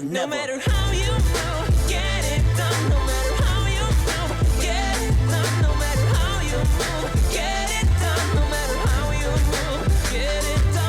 No matter how you move, get it done. No matter how you move, get it done. No matter how you move, get it done. No matter how you move, get it done.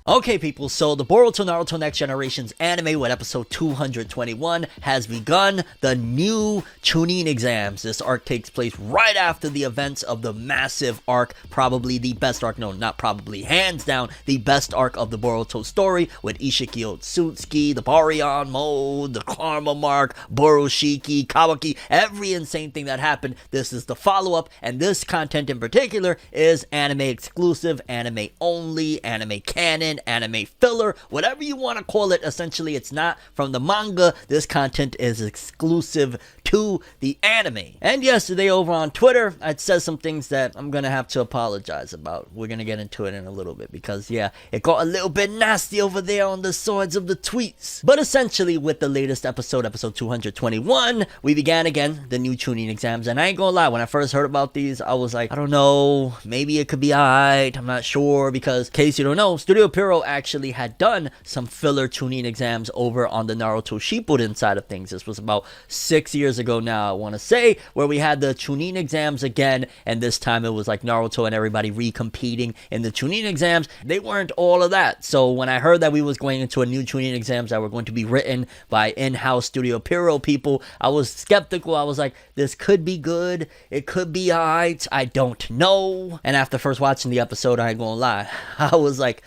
Okay, people, so the Boruto Naruto Next Generation's anime with episode 221 has begun. The new Chunin exams. This arc takes place right after the events of the massive arc, probably the best arc, no, not probably, hands down, the best arc of the Boruto story, with Ishiki Otsutsuki, the Baryon mode, the Karma Mark, Boroshiki, Kawaki, every insane thing that happened. This is the follow-up, and this content in particular is anime exclusive, anime only, anime canon, anime filler, whatever you want to call it. Essentially, it's not from the manga. This content is exclusive to the anime. And yesterday over on Twitter, I said some things that I'm gonna have to apologize about. We're gonna get into it in a little bit because, yeah, it got a little bit nasty over there on the sides of the tweets. But essentially, with the latest episode 221, we began again the new Chunin exams. And I ain't gonna lie, when I first heard about these, I was like, I don't know, maybe it could be alright, I'm not sure, because in case you don't know, Studio Pierrot actually had done some filler Chunin exams over on the Naruto Shippuden side of things. This was about 6 years ago now, I want to say, where we had the Chunin exams again, and this time it was like Naruto and everybody recompeting in the Chunin exams. They weren't all of that. So when I heard that we was going into a new Chunin exams that were going to be written by in-house Studio Pierrot people, I was skeptical. I was like, this could be good, it could be alright, I don't know. And after first watching the episode, I ain't gonna lie, I was like,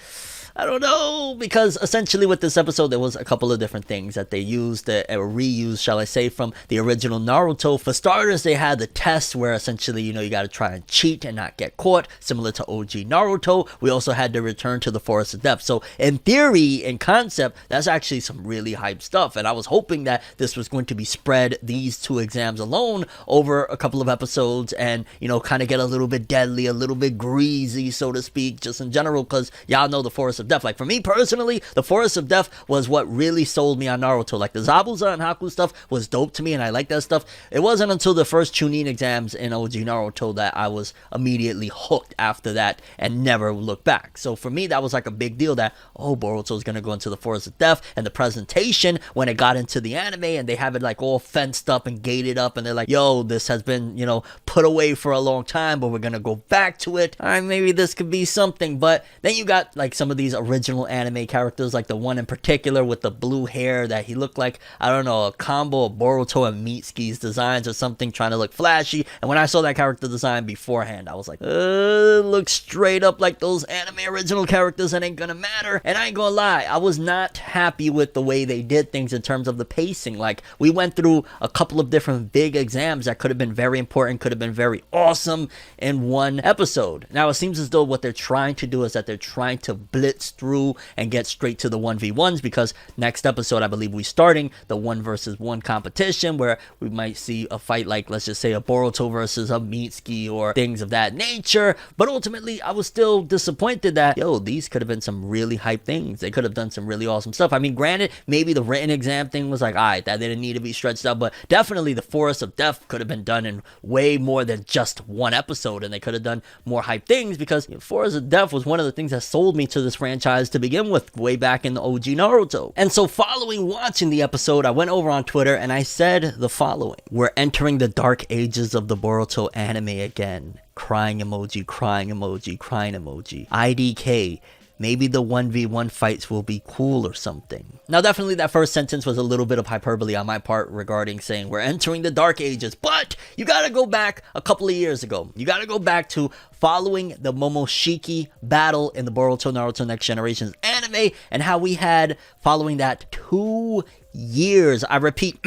I don't know, because essentially with this episode, there was a couple of different things that they used, or reused, shall I say, from the original Naruto. For starters, they had the test where essentially, you know, you got to try and cheat and not get caught, similar to OG Naruto. We also had to return to the Forest of Death. So in theory, in concept, that's actually some really hype stuff. And I was hoping that this was going to be spread, these two exams alone, over a couple of episodes and, you know, kind of get a little bit deadly, a little bit greasy, so to speak, just in general, because y'all know the Forest of Death. Like, for me personally, the Forest of Death was what really sold me on Naruto. Like, the Zabuza and Haku stuff was dope to me, and I like that stuff. It wasn't until the first Chunin exams in OG Naruto that I was immediately hooked after that and never looked back. So for me, that was like a big deal that, oh, Boruto's gonna go into the Forest of Death. And the presentation, when it got into the anime and they have it like all fenced up and gated up, and they're like, yo, this has been, you know, put away for a long time, but we're gonna go back to it. All right, maybe this could be something. But then you got like some of these original anime characters, like the one in particular with the blue hair that he looked like, I don't know, a combo of Boruto and Mitsuki's designs or something, trying to look flashy. And when I saw that character design beforehand, I was like, looks straight up like those anime original characters and ain't gonna matter. And I ain't gonna lie, I was not happy with the way they did things in terms of the pacing. Like, we went through a couple of different big exams that could have been very important, could have been very awesome in one episode. Now it seems as though what they're trying to do is that they're trying to blitz through and get straight to the 1v1s, because next episode I believe we're starting the 1 versus 1 competition where we might see a fight like, let's just say, a Boruto versus a Mitsuki or things of that nature. But ultimately I was still disappointed that, yo, these could have been some really hype things. They could have done some really awesome stuff. I mean, granted, maybe the written exam thing was like, alright, that didn't need to be stretched out, but definitely the Forest of Death could have been done in way more than just one episode, and they could have done more hype things, because, you know, Forest of Death was one of the things that sold me to this franchise to begin with, way back in the OG Naruto. And so following watching the episode, I went over on Twitter and I said the following: we're entering the dark ages of the Boruto anime again. Crying emoji, crying emoji, crying emoji. IDK. Maybe the 1v1 fights will be cool or something. Now, definitely that first sentence was a little bit of hyperbole on my part regarding saying we're entering the dark ages, but you gotta go back a couple of years ago. You gotta go back to following the Momoshiki battle in the Boruto Naruto Next Generation's anime, and how we had, following that, 2 years, I repeat,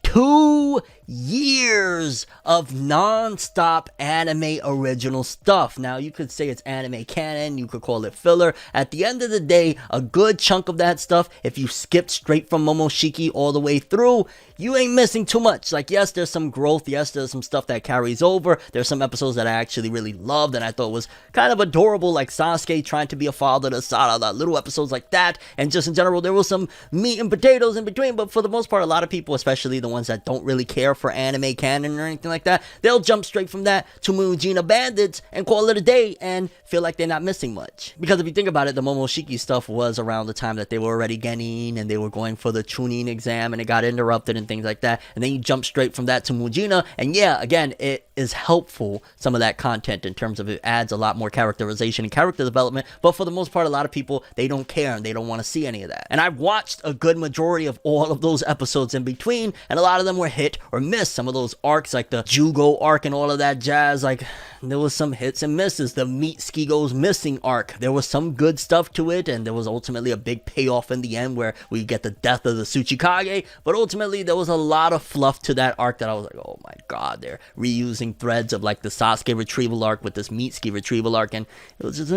2 years of non-stop anime original stuff. Now, you could say it's anime canon, you could call it filler. At the end of the day, a good chunk of that stuff, if you skipped straight from Momoshiki all the way through, you ain't missing too much. Like, yes, there's some growth, yes, there's some stuff that carries over, there's some episodes that I actually really loved and I thought was kind of adorable, like Sasuke trying to be a father to Sarada, little episodes like that, and just in general, there was some meat and potatoes in between. But for the most part, a lot of people, especially the ones that don't really care for anime canon or anything like that, they'll jump straight from that to Mujina Bandits and call it a day and feel like they're not missing much. Because if you think about it, the Momoshiki stuff was around the time that they were already getting and they were going for the Chunin exam and it got interrupted and things like that. And then you jump straight from that to Mujina. And yeah, again, it is helpful, some of that content, in terms of it adds a lot more characterization and character development. But for the most part, a lot of people, they don't care and they don't want to see any of that. And I've watched a good majority of all of those episodes in between, and a lot of them were hit or miss. Some of those arcs, like the Jugo arc and all of that jazz, like there was some hits and misses. The Meet Skigo's Missing arc, there was some good stuff to it, and there was ultimately a big payoff in the end where we get the death of the Tsuchikage. But ultimately, there was a lot of fluff to that arc that I was like, oh my god, they're reusing threads of like the Sasuke retrieval arc with this Mitsuki retrieval arc, and it was just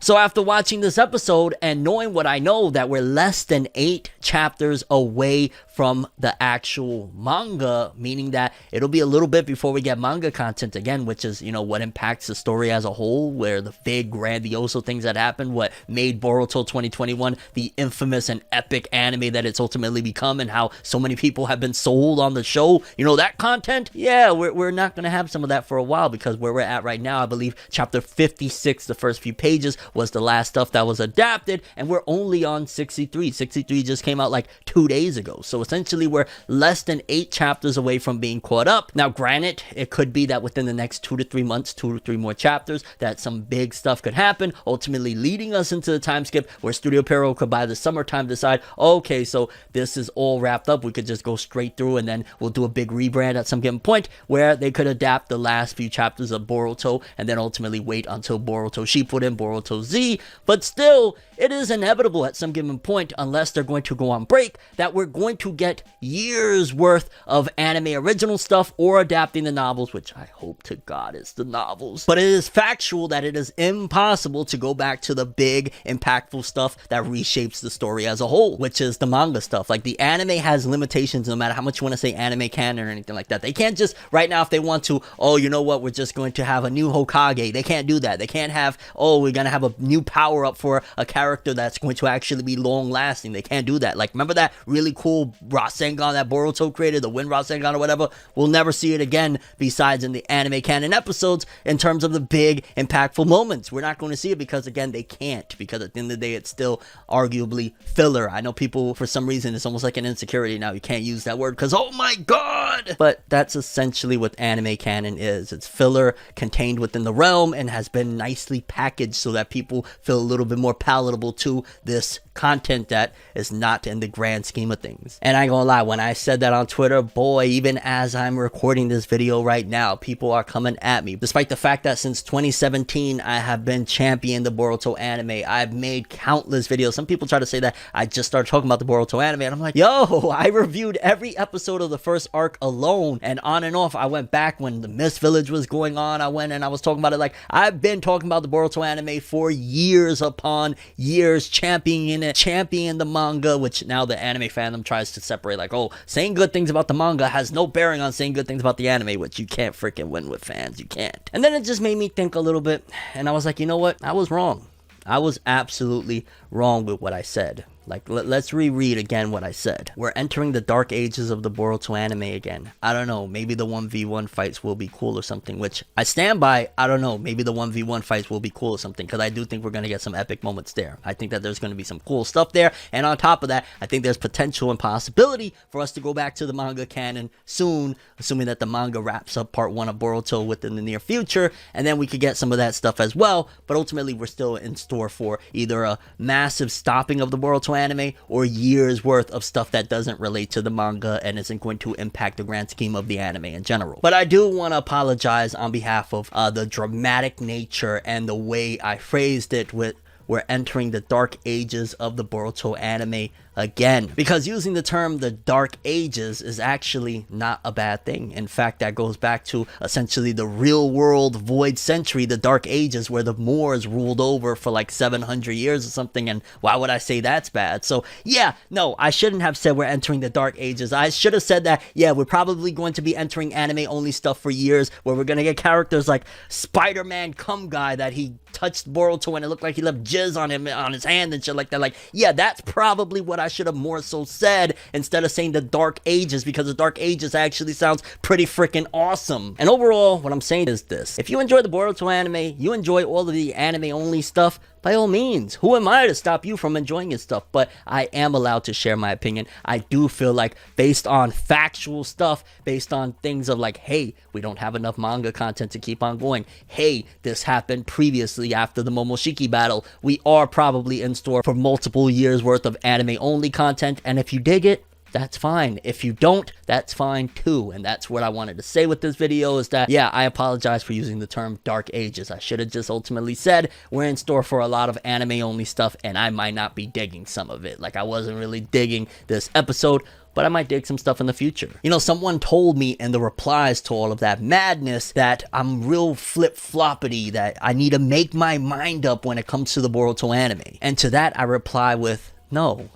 So after watching this episode and knowing what I know, that we're less than 8 chapters away from the actual manga, meaning that it'll be a little bit before we get manga content again, which is, you know, what impacts the story as a whole, where the big grandioso things that happened, what made Boruto 2021 the infamous and epic anime that it's ultimately become, and how so many people have been sold on the show. You know, that content, yeah, we're not going to have some of that for a while, because where we're at right now, I believe chapter 56, the first few pages, was the last stuff that was adapted, and we're only on 63. 63 just came out like 2 days ago. So essentially, we're less than 8 chapters away from being caught up. Now, granted, it could be that within the next 2 to 3 months, 2 to 3 more chapters, that some big stuff could happen, ultimately leading us into the time skip where Studio Pierrot could by the summertime decide, okay, so this is all wrapped up, we could just go straight through, and then we'll do a big rebrand at some given point where they could adapt the last few chapters of Boruto and then ultimately wait until Boruto Shippuden, Boruto Z. But still, it is inevitable at some given point, unless they're going to go on break, that we're going to get years worth of anime original stuff or adapting the novels, which I hope to God is the novels. But it is factual that it is impossible to go back to the big, impactful stuff that reshapes the story as a whole, which is the manga stuff. Like, the anime has limitations no matter how much you want to say anime canon or anything like that. They can't just, right now, if they want to, oh, you know what, we're just going to have a new Hokage. They can't do that. They can't have, oh, we're going to have a new power up for a character that's going to actually be long lasting. They can't do that. Like, remember that really cool Rasengan that Boruto created, the Wind Rasengan or whatever? We'll never see it again besides in the anime canon episodes in terms of the big impactful moments. We're not going to see it because, again, they can't, because at the end of the day, it's still arguably filler. I know people, for some reason, it's almost like an insecurity now. You can't use that word because, oh my god! But that's essentially what anime canon is. It's filler contained within the realm and has been nicely packaged so that people feel a little bit more palatable to this content that is not in the grand scheme of things. And I ain't gonna lie, when I said that on Twitter, boy, even as I'm recording this video right now, people are coming at me. Despite the fact that since 2017, I have been championing the Boruto anime. I've made countless videos. Some people try to say that I just started talking about the Boruto anime, and I'm like, yo, I reviewed every episode of the first arc alone, and on and off. I went back when the Mist Village was going on. I went and I was talking about it. Like, I've been talking about the Boruto anime for years upon years, championing it, champion the manga, which now the anime fandom tries to separate, like, oh, saying good things about the manga has no bearing on saying good things about the anime, which you can't freaking win with fans. You can't. And then it just made me think a little bit, and I was like, you know what? I was wrong. I was absolutely wrong with what I said. Like, let's reread again what I said. We're entering the dark ages of the Boruto anime again. I don't know, maybe the 1v1 fights will be cool or something, which I stand by. I don't know, maybe the 1v1 fights will be cool or something, because I do think we're going to get some epic moments there. I think that there's going to be some cool stuff there, and on top of that, I think there's potential and possibility for us to go back to the manga canon soon, assuming that the manga wraps up part 1 of Boruto within the near future, and then we could get some of that stuff as well. But ultimately, we're still in store for either a massive stopping of the Boruto anime or years worth of stuff that doesn't relate to the manga and isn't going to impact the grand scheme of the anime in general. But I do want to apologize on behalf of the dramatic nature and the way I phrased it with we're entering the dark ages of the Boruto anime again, because using the term the dark ages is actually not a bad thing. In fact, that goes back to essentially the real world void century, the dark ages, where the Moors ruled over for like 700 years or something. And why would I say that's bad? So yeah, no, I shouldn't have said we're entering the dark ages. I should have said that, yeah, we're probably going to be entering anime only stuff for years, where we're going to get characters like Spider-Man Cum Guy, that he touched Boruto and it looked like he left jizz jizz on him on his hand and shit like that. Like, yeah, that's probably what I should have more so said instead of saying the Dark Ages, because the Dark Ages actually sounds pretty freaking awesome. And overall, what I'm saying is this: if you enjoy the Boruto anime, you enjoy all of the anime only stuff, by all means, who am I to stop you from enjoying his stuff? But I am allowed to share my opinion. I do feel like, based on factual stuff, based on things of like, hey, we don't have enough manga content to keep on going. Hey, this happened previously after the Momoshiki battle. We are probably in store for multiple years worth of anime only content. And if you dig it, that's fine. If you don't, that's fine too. And that's what I wanted to say with this video, is that, yeah, I apologize for using the term Dark Ages. I should have just ultimately said we're in store for a lot of anime only stuff, and I might not be digging some of it. Like, I wasn't really digging this episode, but I might dig some stuff in the future. You know, someone told me in the replies to all of that madness that I'm real flip-floppity, that I need to make my mind up when it comes to the Boruto anime. And to that, I reply with, no.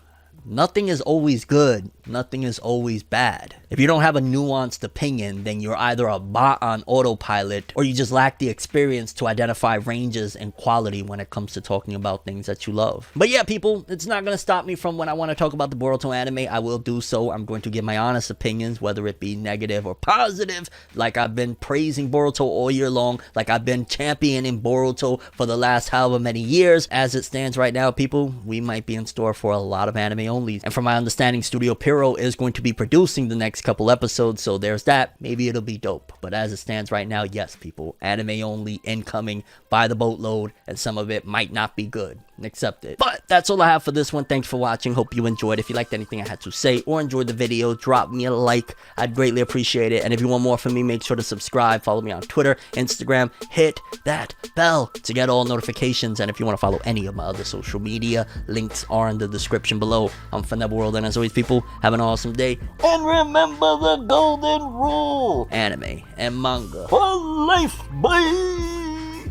Nothing is always good. Nothing is always bad. If you don't have a nuanced opinion, then you're either a bot on autopilot, or you just lack the experience to identify ranges and quality when it comes to talking about things that you love. But yeah, people, it's not going to stop me from when I want to talk about the Boruto anime. I will do so. I'm going to give my honest opinions, whether it be negative or positive. Like, I've been praising Boruto all year long. Like, I've been championing Boruto for the last however many years. As it stands right now, people, we might be in store for a lot of anime only. And from my understanding, Studio Piro is going to be producing the next couple episodes, so there's that. Maybe it'll be dope. But as it stands right now, yes, people, anime only incoming by the boatload, and some of it might not be good. Accept it. But that's all I have for this one. Thanks for watching. Hope you enjoyed. If you liked anything I had to say or enjoyed the video, drop me a like. I'd greatly appreciate it. And if you want more from me, make sure to subscribe. Follow me on Twitter, Instagram. Hit that bell to get all notifications. And if you want to follow any of my other social media, links are in the description below. I'm ForneverWorld, and as always, people, have an awesome day. And remember the golden rule: anime and manga for life, boy.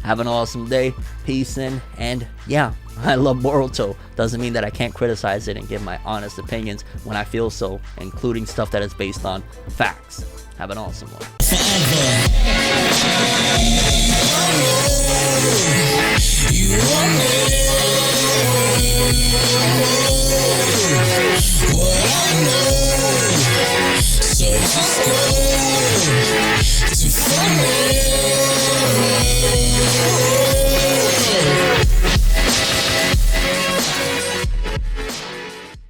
Have an awesome day. Peace in, and yeah, I love Boruto. Doesn't mean that I can't criticize it and give my honest opinions when I feel so, including stuff that is based on facts. Have an awesome one. So